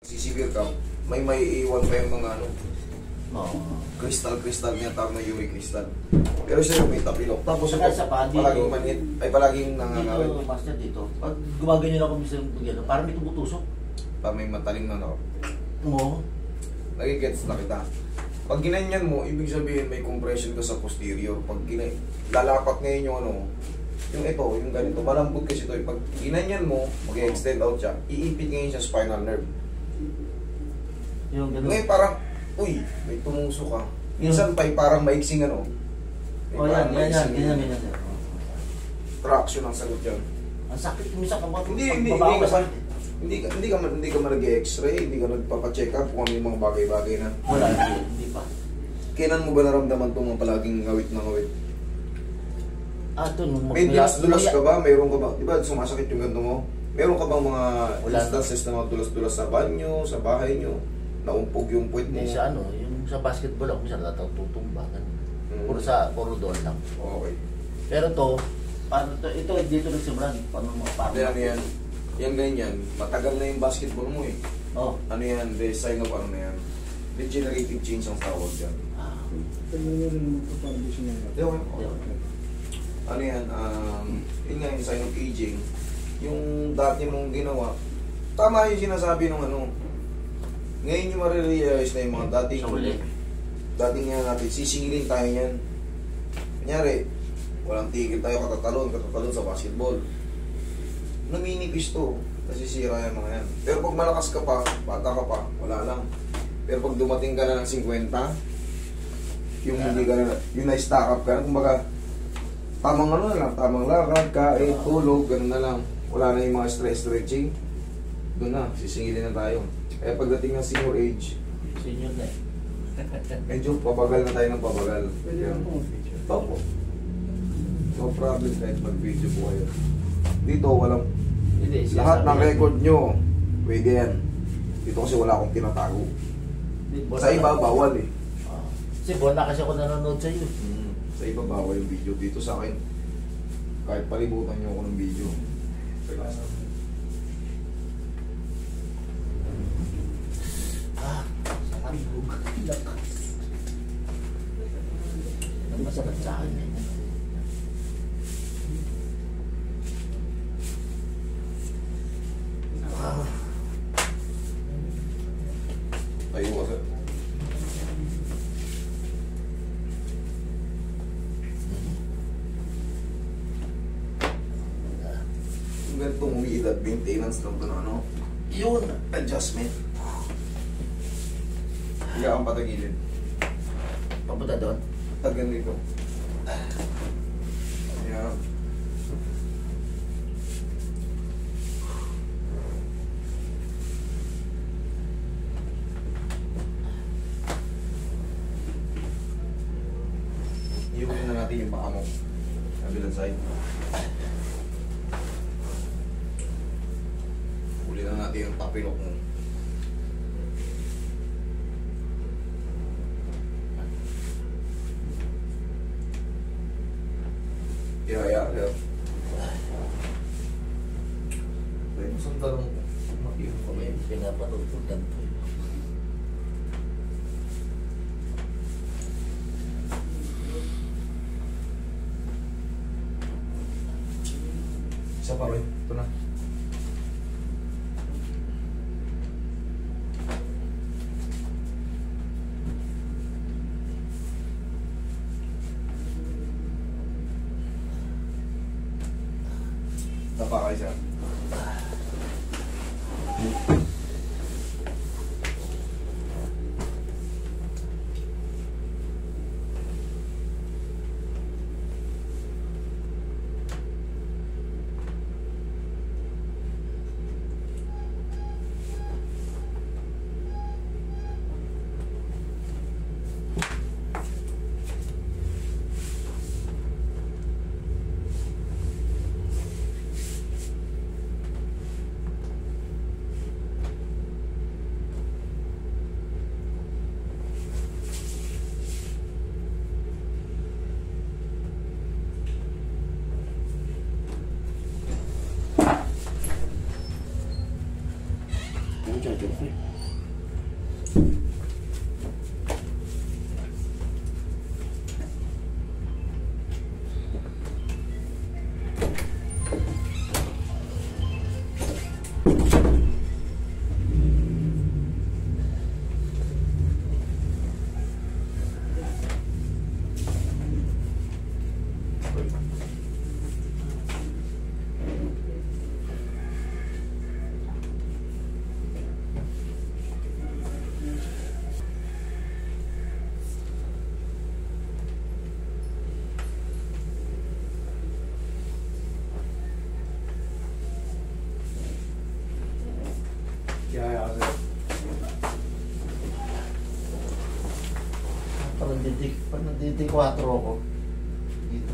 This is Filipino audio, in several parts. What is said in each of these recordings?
sisibir ka, may iiwan pa yung mga ano, Oo. crystal niya, tawag na uric crystal. Pero siya may tapilok. Tapos Saka sa paa, dito. palaging manhit, ay palaging nangangawin. Dito, master, dito. Pag gumaganyan ako minsan ng parang may tumutusok. Pa may mataling na ako. Oo. Nagigets na kita. Pag ginanyan mo, ibig sabihin may compression ka sa posterior. Pag lalapat ngayon yung ano, yung ito, yung ganito, malambot kasi ito. Pag ginanyan mo, mag-extend out siya, iipit ngayon siya spinal nerve. Yung ganun. Ngayon parang, uy, may tumuso ka. Minsan pa parang maiksing ano. O yan, ganyan. Traction ang sagot yan. Ang sakit minsan ka ba? Hindi ka nag-x-ray, hindi ka nagpapa-check up kung ano yung mga bagay-bagay na. Wala, hindi pa. Kailan mo ba naramdaman itong mga palaging ngawit na ngawit? Ito, nung May dulas ka ba? Mayroon ka ba? Di ba sumasakit yung ganito mo? Meron ka bang mga instances na mga dulas-dulas sa banyo, sa bahay nyo? Naumpog yung puwet mo? Hindi sa ano, yung sa basketball ako minsan natatutumba. Puro doon lang. Okay. Pero to, paano to? Ito dito nagsimulan. Paano mga parang? Ano yan? Yan ganyan. Matagal na yung basketball mo eh. Oh. Ano yan? The sign of ano na yan? Degenerative change ang tawag dyan. Di ba? Ano yan? Yun nga yung sign of aging. Yung dati mong ginawa, tama yung sinasabi ng ano. Ngayon yung marirealize na yung mga dating nga natin, sisingilin tayo yan. Kunyari, walang tigil tayo, katatalon sa basketball. Naminipis to, nasisira yung mga yan. Pero pag malakas ka pa, bata ka pa, wala lang. Pero pag dumating ka na ng 50, yung hindi ka na, yung na-stack up ka na, kumbaga, tamang ano na lang, tamang lakad, kain, tulog, ganun na lang. Wala na yung mga stretching. Doon na, sisingilin na tayo. Kaya pagdating ng senior age, Senior na eh. medyo pabagal na tayo ng pabagal. Opo. No problem kahit mag-video po kayo. Dito, walang lahat ng record nyo, pwede yan. Dito kasi wala akong tinatago. Sa iba, bawal eh. Kasi buwan na kasi ako nanonood sa iyo. Sa iba, bawal yung video. Dito sa akin, kahit palibutan nyo ako ng video. Ang masakit sa akin eh. Tayo ka sir. Yung ganitong umiidad, maintenance lang ito na ano. Yun, adjustment. Higa kang patagilid. Papunta doon? Tagan dito. Ayan. Iunin na natin yung paa mo. Kabilang side. Uli na natin yung tapilok mo. Yeah. Pwede mo saan tanong mag-iwan ko May pinapatutugan po. Isa pa rin. Ito na. Tapa kayo siya. Parang nagdi-4 ako. Dito.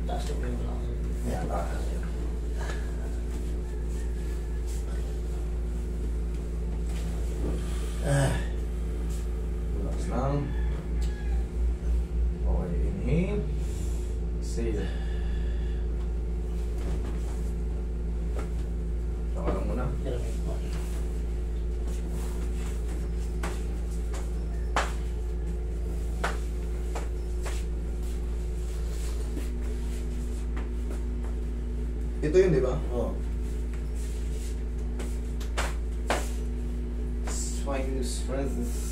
Taas na yung lang. Yan, taas. Relax lang. Okay, inhale. Exhale. Saka lang muna. Tiramin ko. Ito yun, di ba? Oo. Spinous presence.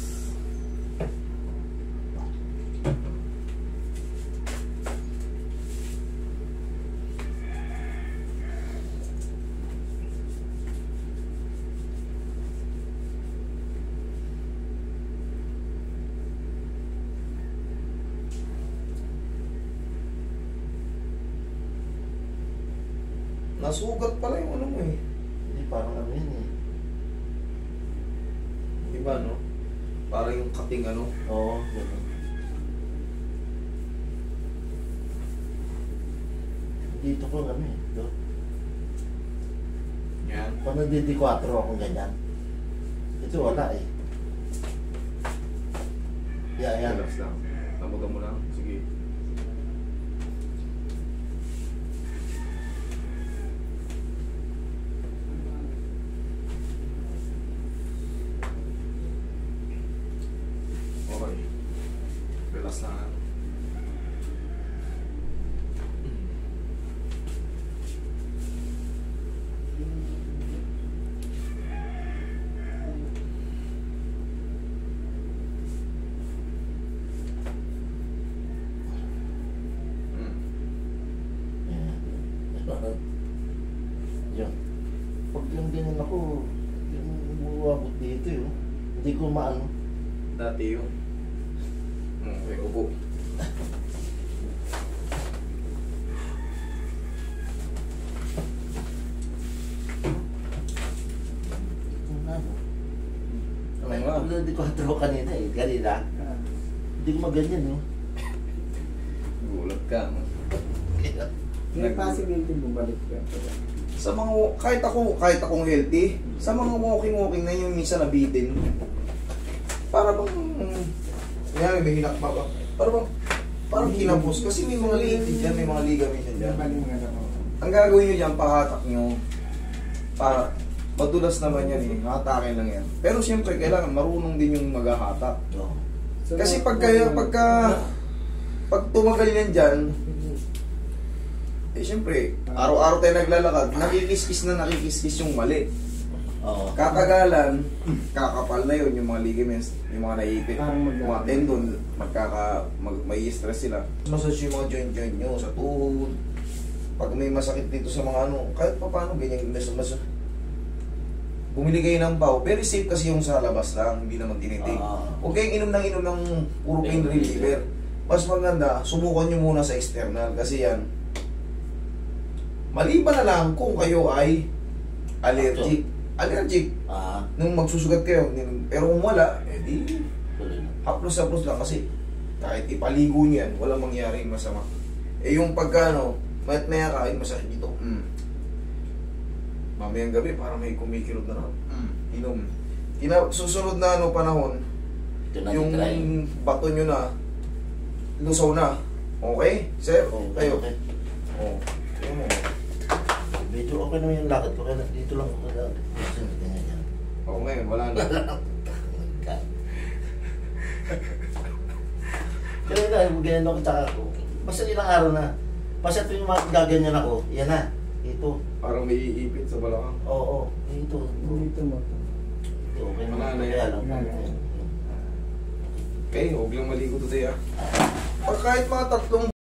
Nasugat pala yung ano mo eh. Hindi, parang ano yun eh. Diba no? Parang yung kating ano. Oo, gano'n. Dito ko ano eh. Ito. Yan. Pag nagdi-4 akong ganyan. Ito wala eh. Yan. Relax lang. Tamutan mo lang. Sige. Okay. Relax lang. Yan. Yan. Pag yung ganyan ako, yung buwabot dito yun. Hindi ko maano. Dati yun. Okay, upo. Kung ano. Oo nga. Hindi ko hatro kanina eh. Kanina. Hindi ko maganyan no. Gulat ka. No? May possibility bumalik ka. Sa mga, kahit akong healthy, sa mga walking na yung minsan nabitin, para bang, may hinakma ba? Parang kinapos. Kasi may mga litid dyan, may mga ligaments dyan. Balingan ako. Ang gagawin nyo dyan, pahatak nyo, para, madulas naman yan eh, hatake lang yan. Pero siyempre, kailangan marunong din yung maghahatak. Oo. Kasi pag tumagal yan dyan, eh siyempre, araw-araw tayo naglalakad, nakikis-kis yung mali. Oo. Kakagalan, kakapal na yun yung mga ligaments, yung mga naipit, Parang mga tendon, may stress sila. Massage yung mga joint nyo sa tuhod. Pag may masakit dito sa mga ano, kahit pa paano, ganyan, bumili kayo ng baw. Very safe kasi yung sa labas lang, hindi naman tinitig. Huwag kayong inom ng puro pain reliever. Mas maganda, subukan nyo muna sa external kasi yan, maliban na lang kung kayo ay allergic. Nung magsusugat kayo, pero kung wala, edi haplos-haplos lang kasi kahit ipaligo nyo yan, walang mangyaring masama. Eh yung pagkano, mayat-maya ka, ay masakit dito. Mamayang gabi, parang may kumikilot na lang. Inom. Susunod na panahon, yung bato nyo na, lusaw na. Okay? Sir, tayo. Okay. Oh. Ayun mo. Medyo okay naman yung lakad ko. Kaya dito lang ako kaya. Ganyan. Oo, ngayon, wala na. Pero ito, ganyan ako tsaka ako. Basta ilang araw na. Basta ito yung gaganyan ako. Yan na. Ito. Parang may iipit sa balakang. Oo. Ito. Dito mo. Ito. Okay naman. Wala na yan. Kaya lang. Wala na. Okay, huwag lang maligo today ah. Pag kahit mga 3